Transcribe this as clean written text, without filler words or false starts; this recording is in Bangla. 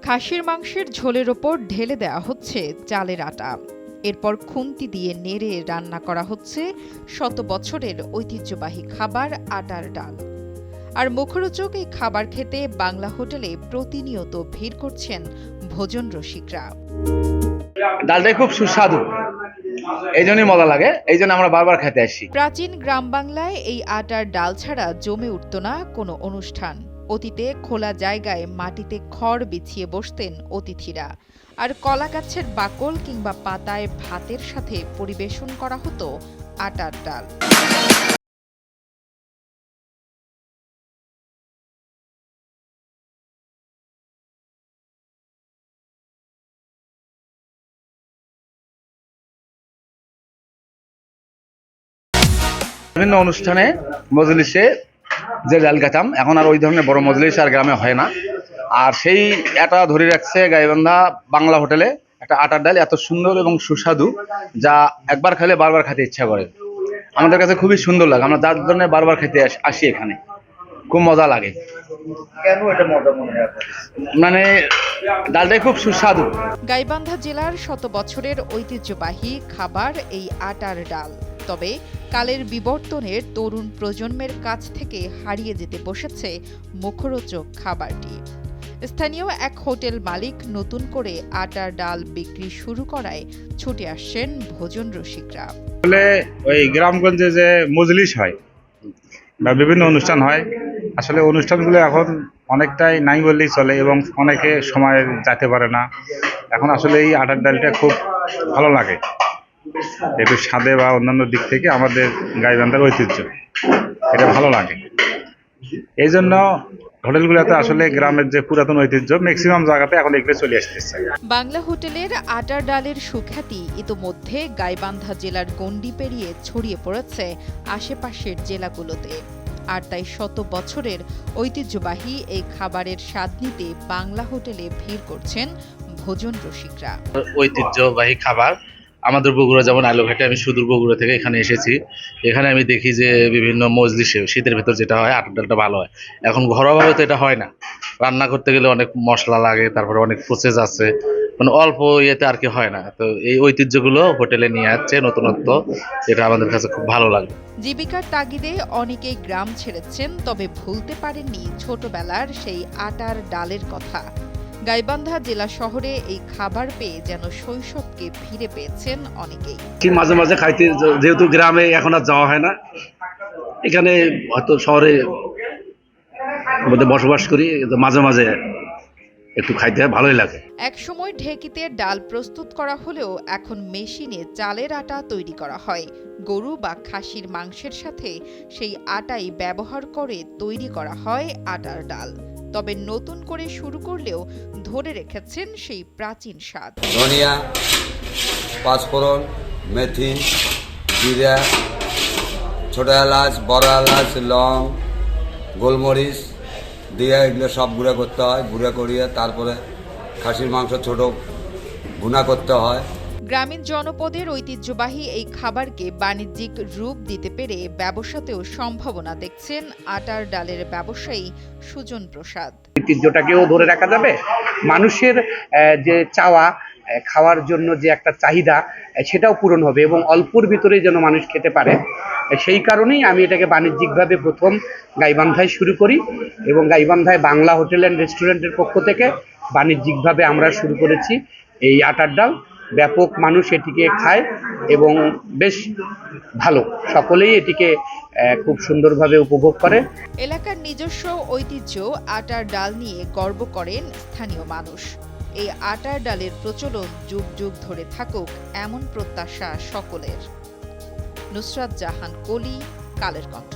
খাসির মাংসের ঝোলের ওপর ঢেলে দেওয়া হচ্ছে চালের আটা। এরপর খুন্তি দিয়ে নেড়ে রান্না করা হচ্ছে শত বছরের ঐতিহ্যবাহী খাবার আটার ডাল। আর মুখরোচক এই খাবার খেতে বাংলা হোটেলে প্রতিনিয়ত ভিড় করছেন ভোজন রসিকরা। ডালটাই খুব সুস্বাদু, এই জন্যই মজা লাগে, এই জন্য আমরা বারবার খেতে আসি। প্রাচীন গ্রাম বাংলায় এই আটার ডাল ছাড়া জমে উঠত না কোনো অনুষ্ঠান। অতীতে খোলা জায়গায় মাটিতে খড় বিছিয়ে বসতেন অতিথিরা, আর কলা গাছের বাকল কিংবা পাতায় ভাতের সাথে পরিবেশন করা হতো আটার ডাল। বিভিন্ন অনুষ্ঠানে মজলিসে যে ডাল খেতাম, এখন আর ওই ধরনের বড় মজলিস আর গ্রামে হয় না। আর সেই আটা ধরে রাখছে গাইবান্ধা বাংলা হোটেলে একটা আটার ডাল, এত সুন্দর এবং সুস্বাদু যা একবার খেলে বারবার খেতে ইচ্ছা করে। আমাদের কাছে খুবই সুন্দর লাগে, আমরা যার জন্য বারবার খেতে আসি এখানে, খুব মজা লাগে। কেন এটা মজা মনে হয়? মানে ডালটাই খুব সুস্বাদু। গাইবান্ধা জেলার শত বছরের ঐতিহ্যবাহী খাবার এই আটার ডাল। তবে কালের বিবর্তনের তরুণ প্রজন্মের কাছ থেকে হারিয়ে যেতে বসেছে মুখরোচক খাবারটি। স্থানীয় এক হোটেল মালিক নতুন করে আটার ডাল বিক্রি শুরু করায় ছুটে আসছেন ভোজন রসিকরা। আসলে ওই গ্রামগঞ্জে যে মজলিস হয় বা বিভিন্ন অনুষ্ঠান হয়, আসলে অনুষ্ঠানগুলো এখন অনেকটাই নাই বললেই চলে এবং অনেকে সময় যেতে পারে না। এখন আসলে এই আটার ডালটা খুব ভালো লাগে, একটু স্বাদে বা অন্যান্য দিক থেকে আমাদের গাইবান্ধার ঐতিহ্য, এটা ভালো লাগে। এই জন্য হোটেলগুলোতে আসলে গ্রামের যে পুরাতন ঐতিহ্য ম্যাক্সিমাম জায়গাতে এখন এগুলো চলে আসতেছে। বাংলা হোটেলের আটার ডালের সুখ্যাতি ইতোমধ্যে গাইবান্ধা জেলার গণ্ডি পেরিয়ে ছড়িয়ে পড়েছে আশেপাশের জেলাগুলোতে। আর তাই শত বছরের ঐতিহ্যবাহী এই খাবারের স্বাদ নিতে বাংলা হোটেলে ভিড় করছেন ভোজন রসিকরা। ঐতিহ্যবাহী খাবার আমাদের বগুড়া, যেমন আলুঘাটে আমি সুদূর বগুড়া থেকে এখানে এসেছি। এখানে আমি দেখি যে বিভিন্ন মজলিসে শীতের ভেতর যেটা হয় আটার ডালটা ভালো হয়। এখন ঘরোয়াভাবে তো এটা হয় না, রান্না করতে গেলে অনেক মশলা লাগে, তারপরে অনেক প্রসেস আছে, মানে অল্প ইয়েতে আর কি হয় না। তো এই ঐতিহ্যগুলো হোটেলে নিয়ে আসছে নতুনত্ব, এটা আমাদের কাছে খুব ভালো লাগে। জীবিকার তাগিদে অনেকেই গ্রাম ছেড়েছেন, তবে ভুলতে পারেননি ছোটবেলার সেই আটার ডালের কথা। গাইবান্ধা জেলা শহরে এই খাবার পেয়ে যেন শৈশবকে ফিরে পেয়েছেন অনেকেই। মাঝে মাঝে খাইতে, যেহেতু গ্রামে এখন আর যাওয়া হয় না, এখানে হয়তো শহরে বসবাস করি, মাঝে মাঝে একটু খাইতে ভালোই লাগে। একসময় ঢেঁকিতে ডাল প্রস্তুত করা হলেও এখন মেশিনে চালের আটা তৈরি করা হয়। গরু বা খাসির মাংসের সাথে সেই আটাই ব্যবহার করে তৈরি করা হয় আটার ডাল। তবে নতুন করে শুরু করলেও ধরে রেখেছেন সেই প্রাচীন স্বাদ। ধনিয়া, পাঁচফোড়ন, মেথি, জিরা, ছোট এলাচ, বড় এলাচ, লং, গোলমরিচ দিয়ে এগুলো সব গুঁড়া করতে হয়। গুঁড়া করিয়ে তারপরে খাসির মাংস ছোট ভুনা করতে হয়। গ্রামীণ জনপদের ঐতিহ্যবাহী এই খাবারকে বাণিজ্যিক রূপ দিতে পেরে ব্যবসাতেও সম্ভাবনা দেখছেন আটার ডালের ব্যবসায়ী সুজন প্রসাদ। ঐতিহ্যটাকেও ধরে রাখা যাবে, মানুষের যে চাওয়া খাওয়ার জন্য যে একটা চাহিদা সেটাও পূরণ হবে এবং অল্পর ভিতরেই যেন মানুষ খেতে পারে। সেই কারণেই আমি এটাকে বাণিজ্যিকভাবে প্রথম গাইবান্ধায় শুরু করি এবং গাইবান্ধায় বাংলা হোটেল অ্যান্ড রেস্টুরেন্টের পক্ষ থেকে বাণিজ্যিকভাবে আমরা শুরু করেছি এই আটার ডাল। ব্যাপক মানুষ এটিকে খায় এবং বেশ ভালো, সকলেই এটিকে খুব সুন্দরভাবে উপভোগ করে। এলাকার নিজস্ব ঐতিহ্য আটার ডাল নিয়ে গর্ব করেন স্থানীয় মানুষ। এই আটার ডালের প্রচলন যুগ যুগ ধরে থাকুক, এমন প্রত্যাশা সকলের। নুসরাত জাহান কলি, কালের কণ্ঠ।